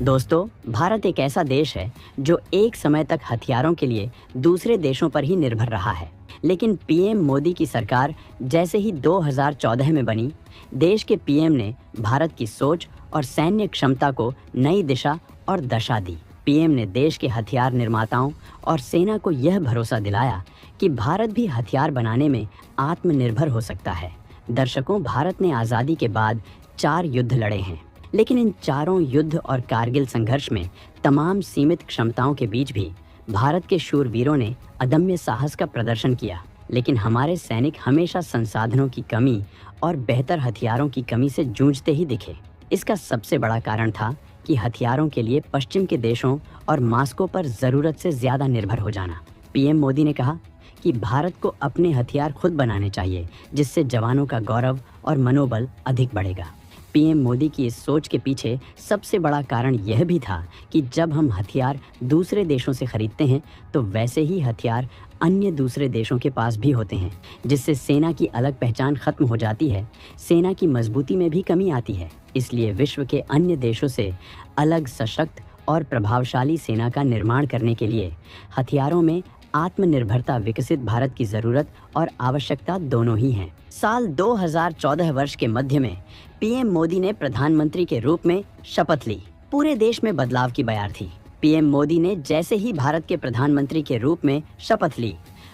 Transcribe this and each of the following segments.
दोस्तों, भारत एक ऐसा देश है जो एक समय तक हथियारों के लिए दूसरे देशों पर ही निर्भर रहा है। लेकिन पीएम मोदी की सरकार जैसे ही 2014 में बनी, देश के पीएम ने भारत की सोच और सैन्य क्षमता को नई दिशा और दशा दी। पीएम ने देश के हथियार निर्माताओं और सेना को यह भरोसा दिलाया कि भारत भी हथियार बनाने में आत्मनिर्भर हो सकता है। दर्शकों, भारत ने आज़ादी के बाद 4 युद्ध लड़े हैं, लेकिन इन चारों युद्ध और कारगिल संघर्ष में तमाम सीमित क्षमताओं के बीच भी भारत के शूरवीरों ने अदम्य साहस का प्रदर्शन किया। लेकिन हमारे सैनिक हमेशा संसाधनों की कमी और बेहतर हथियारों की कमी से जूझते ही दिखे। इसका सबसे बड़ा कारण था कि हथियारों के लिए पश्चिम के देशों और मास्को पर ज़रूरत से ज़्यादा निर्भर हो जाना। पीएम मोदी ने कहा कि भारत को अपने हथियार खुद बनाने चाहिए, जिससे जवानों का गौरव और मनोबल अधिक बढ़ेगा। पीएम मोदी की इस सोच के पीछे सबसे बड़ा कारण यह भी था कि जब हम हथियार दूसरे देशों से खरीदते हैं तो वैसे ही हथियार अन्य दूसरे देशों के पास भी होते हैं, जिससे सेना की अलग पहचान खत्म हो जाती है, सेना की मजबूती में भी कमी आती है। इसलिए विश्व के अन्य देशों से अलग, सशक्त और प्रभावशाली सेना का निर्माण करने के लिए हथियारों में आत्मनिर्भरता विकसित भारत की ज़रूरत और आवश्यकता दोनों ही हैं। साल 2014 वर्ष के मध्य में पीएम मोदी ने प्रधानमंत्री के रूप में शपथ ली। पूरे देश में बदलाव की बयार थी। पीएम मोदी ने जैसे ही भारत के प्रधानमंत्री के रूप में शपथ ली,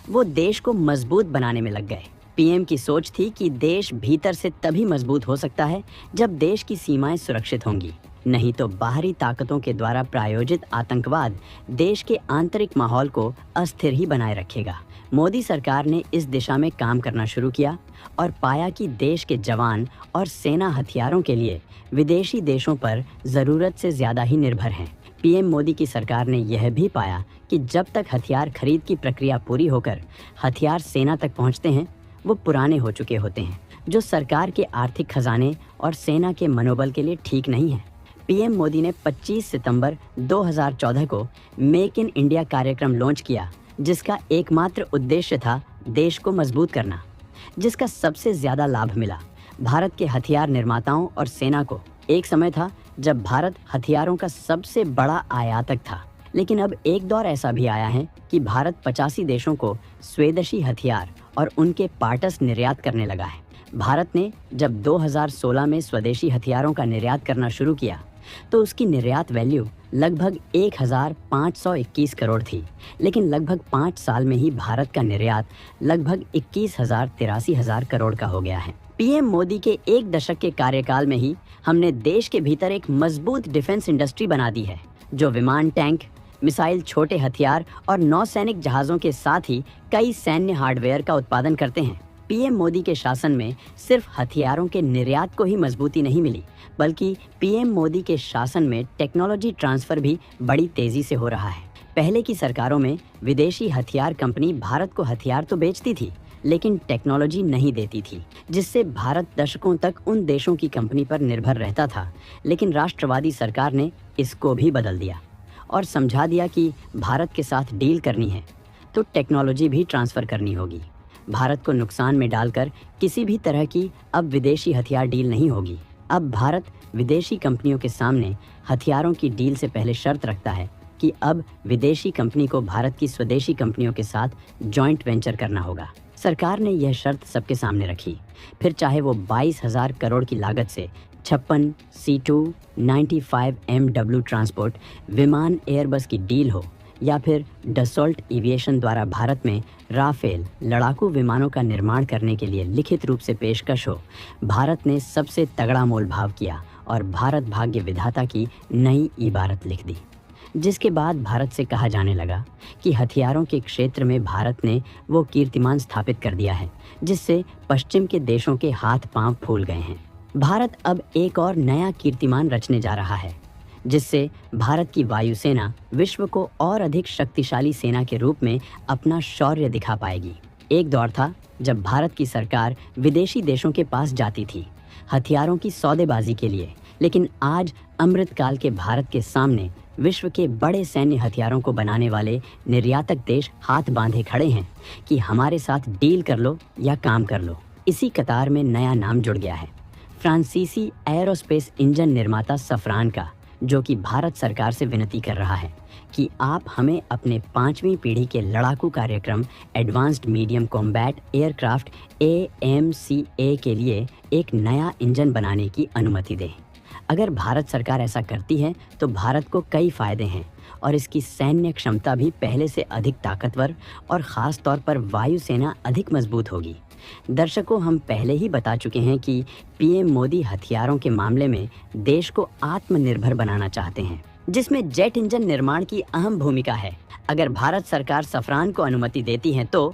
वो देश को मजबूत बनाने में लग गए। पीएम की सोच थी कि देश भीतर से तभी मजबूत हो सकता है जब देश की सीमाएं सुरक्षित होंगी, नहीं तो बाहरी ताकतों के द्वारा प्रायोजित आतंकवाद देश के आंतरिक माहौल को अस्थिर ही बनाए रखेगा। मोदी सरकार ने इस दिशा में काम करना शुरू किया और पाया कि देश के जवान और सेना हथियारों के लिए विदेशी देशों पर ज़रूरत से ज़्यादा ही निर्भर हैं। पीएम मोदी की सरकार ने यह भी पाया कि जब तक हथियार खरीद की प्रक्रिया पूरी होकर हथियार सेना तक पहुंचते हैं, वो पुराने हो चुके होते हैं, जो सरकार के आर्थिक खजाने और सेना के मनोबल के लिए ठीक नहीं है। पीएम मोदी ने 25 सितंबर 2014 को मेक इन इंडिया कार्यक्रम लॉन्च किया, जिसका एकमात्र उद्देश्य था देश को मजबूत करना, जिसका सबसे ज़्यादा लाभ मिला भारत के हथियार निर्माताओं और सेना को। एक समय था जब भारत हथियारों का सबसे बड़ा आयातक था, लेकिन अब एक दौर ऐसा भी आया है कि भारत 85 देशों को स्वदेशी हथियार और उनके पार्ट्स निर्यात करने लगा है। भारत ने जब 2016 में स्वदेशी हथियारों का निर्यात करना शुरू किया तो उसकी निर्यात वैल्यू लगभग 1521 करोड़ थी, लेकिन लगभग 5 साल में ही भारत का निर्यात लगभग 21,83,000 करोड़ का हो गया है। पीएम मोदी के 1 दशक के कार्यकाल में ही हमने देश के भीतर एक मजबूत डिफेंस इंडस्ट्री बना दी है, जो विमान, टैंक, मिसाइल, छोटे हथियार और नौसैनिक जहाज़ों के साथ ही कई सैन्य हार्डवेयर का उत्पादन करते हैं। पीएम मोदी के शासन में सिर्फ हथियारों के निर्यात को ही मजबूती नहीं मिली, बल्कि पीएम मोदी के शासन में टेक्नोलॉजी ट्रांसफ़र भी बड़ी तेज़ी से हो रहा है। पहले की सरकारों में विदेशी हथियार कंपनी भारत को हथियार तो बेचती थी, लेकिन टेक्नोलॉजी नहीं देती थी, जिससे भारत दशकों तक उन देशों की कंपनी पर निर्भर रहता था। लेकिन राष्ट्रवादी सरकार ने इसको भी बदल दिया और समझा दिया कि भारत के साथ डील करनी है तो टेक्नोलॉजी भी ट्रांसफ़र करनी होगी। भारत को नुकसान में डालकर किसी भी तरह की अब विदेशी हथियार डील नहीं होगी। अब भारत विदेशी कंपनियों के सामने हथियारों की डील से पहले शर्त रखता है कि अब विदेशी कंपनी को भारत की स्वदेशी कंपनियों के साथ जॉइंट वेंचर करना होगा। सरकार ने यह शर्त सबके सामने रखी, फिर चाहे वो 22,000 करोड़ की लागत से 56 C295 MW ट्रांसपोर्ट विमान एयरबस की डील हो, या फिर डसॉल्ट एविएशन द्वारा भारत में राफेल लड़ाकू विमानों का निर्माण करने के लिए लिखित रूप से पेशकश हो, भारत ने सबसे तगड़ा मोल भाव किया और भारत भाग्य विधाता की नई इबारत लिख दी, जिसके बाद भारत से कहा जाने लगा कि हथियारों के क्षेत्र में भारत ने वो कीर्तिमान स्थापित कर दिया है जिससे पश्चिम के देशों के हाथ पांव फूल गए हैं। भारत अब एक और नया कीर्तिमान रचने जा रहा है, जिससे भारत की वायुसेना विश्व को और अधिक शक्तिशाली सेना के रूप में अपना शौर्य दिखा पाएगी। एक दौर था जब भारत की सरकार विदेशी देशों के पास जाती थी हथियारों की सौदेबाजी के लिए, लेकिन आज अमृतकाल के भारत के सामने विश्व के बड़े सैन्य हथियारों को बनाने वाले निर्यातक देश हाथ बांधे खड़े हैं कि हमारे साथ डील कर लो या काम कर लो। इसी कतार में नया नाम जुड़ गया है, फ्रांसीसी एयरोस्पेस इंजन निर्माता सफरान का, जो कि भारत सरकार से विनती कर रहा है कि आप हमें अपने 5वीं पीढ़ी के लड़ाकू कार्यक्रम advanced medium combat aircraft AMCA के लिए एक नया इंजन बनाने की अनुमति दें। अगर भारत सरकार ऐसा करती है तो भारत को कई फायदे हैं और इसकी सैन्य क्षमता भी पहले से अधिक ताकतवर और ख़ास तौर पर वायुसेना अधिक मजबूत होगी। दर्शकों, हम पहले ही बता चुके हैं कि PM मोदी हथियारों के मामले में देश को आत्मनिर्भर बनाना चाहते हैं, जिसमें जेट इंजन निर्माण की अहम भूमिका है। अगर भारत सरकार सफरान को अनुमति देती है तो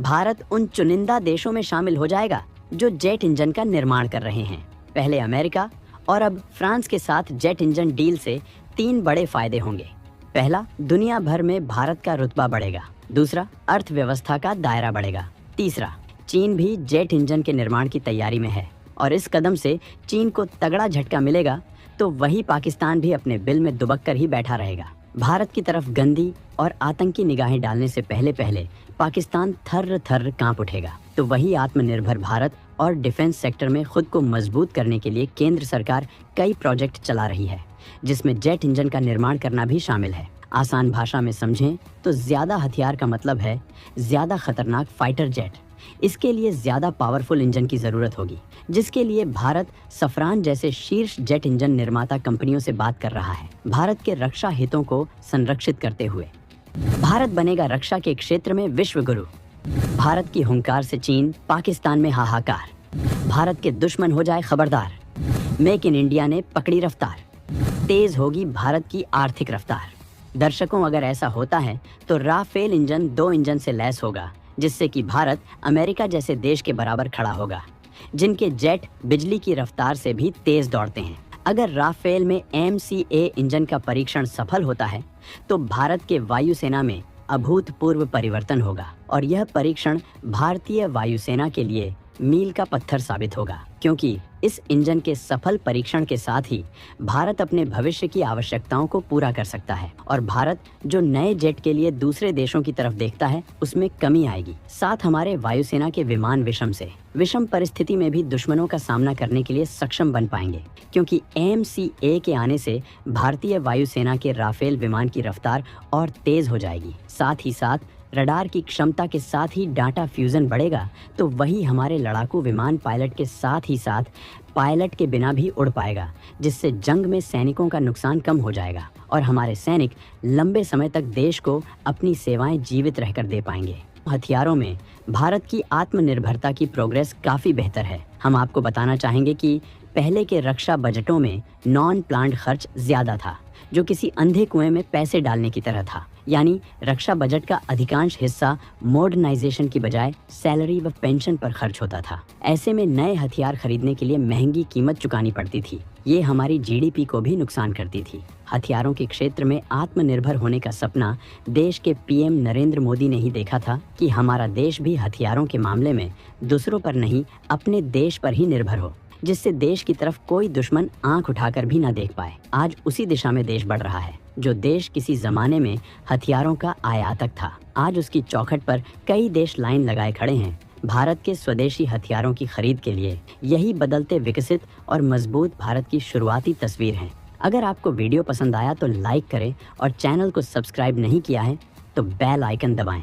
भारत उन चुनिंदा देशों में शामिल हो जाएगा जो जेट इंजन का निर्माण कर रहे हैं। पहले अमेरिका और अब फ्रांस के साथ जेट इंजन डील से 3 बड़े फायदे होंगे। पहला, दुनिया भर में भारत का रुतबा बढ़ेगा। दूसरा, अर्थव्यवस्था का दायरा बढ़ेगा। तीसरा, चीन भी जेट इंजन के निर्माण की तैयारी में है और इस कदम से चीन को तगड़ा झटका मिलेगा तो वही पाकिस्तान भी अपने बिल में दुबक कर ही बैठा रहेगा। भारत की तरफ गंदी और आतंकी निगाहें डालने से पहले पहले पाकिस्तान थर्र थर्र कांप उठेगा। तो वही आत्मनिर्भर भारत और डिफेंस सेक्टर में खुद को मजबूत करने के लिए केंद्र सरकार कई प्रोजेक्ट चला रही है, जिसमें जेट इंजन का निर्माण करना भी शामिल है। आसान भाषा में समझें तो ज्यादा हथियार का मतलब है ज्यादा खतरनाक फाइटर जेट। इसके लिए ज्यादा पावरफुल इंजन की जरूरत होगी, जिसके लिए भारत सफरान जैसे शीर्ष जेट इंजन निर्माता कंपनियों से बात कर रहा है। भारत के रक्षा हितों को संरक्षित करते हुए भारत बनेगा रक्षा के क्षेत्र में विश्व गुरु। भारत की हुंकार से चीन, पाकिस्तान में हाहाकार। भारत के दुश्मन हो जाए खबरदार। मेक इन इंडिया ने पकड़ी रफ्तार। तेज होगी भारत की आर्थिक रफ्तार। दर्शकों, अगर ऐसा होता है तो राफेल इंजन 2 इंजन से लैस होगा, जिससे कि भारत अमेरिका जैसे देश के बराबर खड़ा होगा, जिनके जेट बिजली की रफ्तार से भी तेज दौड़ते हैं। अगर राफेल में MCA इंजन का परीक्षण सफल होता है तो भारत के वायुसेना में अभूतपूर्व परिवर्तन होगा और यह परीक्षण भारतीय वायुसेना के लिए मील का पत्थर साबित होगा, क्योंकि इस इंजन के सफल परीक्षण के साथ ही भारत अपने भविष्य की आवश्यकताओं को पूरा कर सकता है और भारत जो नए जेट के लिए दूसरे देशों की तरफ देखता है उसमें कमी आएगी। साथ हमारे वायुसेना के विमान विषम परिस्थिति में भी दुश्मनों का सामना करने के लिए सक्षम बन पाएंगे, क्योंकि AMCA के आने से भारतीय वायुसेना के राफेल विमान की रफ्तार और तेज हो जाएगी। साथ ही साथ रडार की क्षमता के साथ ही डाटा फ्यूजन बढ़ेगा, तो वही हमारे लड़ाकू विमान पायलट के साथ ही साथ पायलट के बिना भी उड़ पाएगा, जिससे जंग में सैनिकों का नुकसान कम हो जाएगा और हमारे सैनिक लंबे समय तक देश को अपनी सेवाएं जीवित रहकर दे पाएंगे। हथियारों में भारत की आत्मनिर्भरता की प्रोग्रेस काफी बेहतर है। हम आपको बताना चाहेंगे कि पहले के रक्षा बजटों में नॉन प्लान्ड खर्च ज्यादा था, जो किसी अंधे कुएं में पैसे डालने की तरह था। यानी रक्षा बजट का अधिकांश हिस्सा मॉडर्नाइजेशन की बजाय सैलरी व पेंशन पर खर्च होता था। ऐसे में नए हथियार खरीदने के लिए महंगी कीमत चुकानी पड़ती थी। ये हमारी GDP को भी नुकसान करती थी। हथियारों के क्षेत्र में आत्मनिर्भर होने का सपना देश के PM नरेंद्र मोदी ने ही देखा था कि हमारा देश भी हथियारों के मामले में दूसरों पर नहीं, अपने देश पर ही निर्भर हो, जिससे देश की तरफ कोई दुश्मन आंख उठाकर भी न देख पाए। आज उसी दिशा में देश बढ़ रहा है। जो देश किसी जमाने में हथियारों का आयातक था, आज उसकी चौखट पर कई देश लाइन लगाए खड़े हैं भारत के स्वदेशी हथियारों की खरीद के लिए। यही बदलते विकसित और मजबूत भारत की शुरुआती तस्वीर है। अगर आपको वीडियो पसंद आया तो लाइक करें और चैनल को सब्सक्राइब नहीं किया है तो बेल आइकन दबाएं।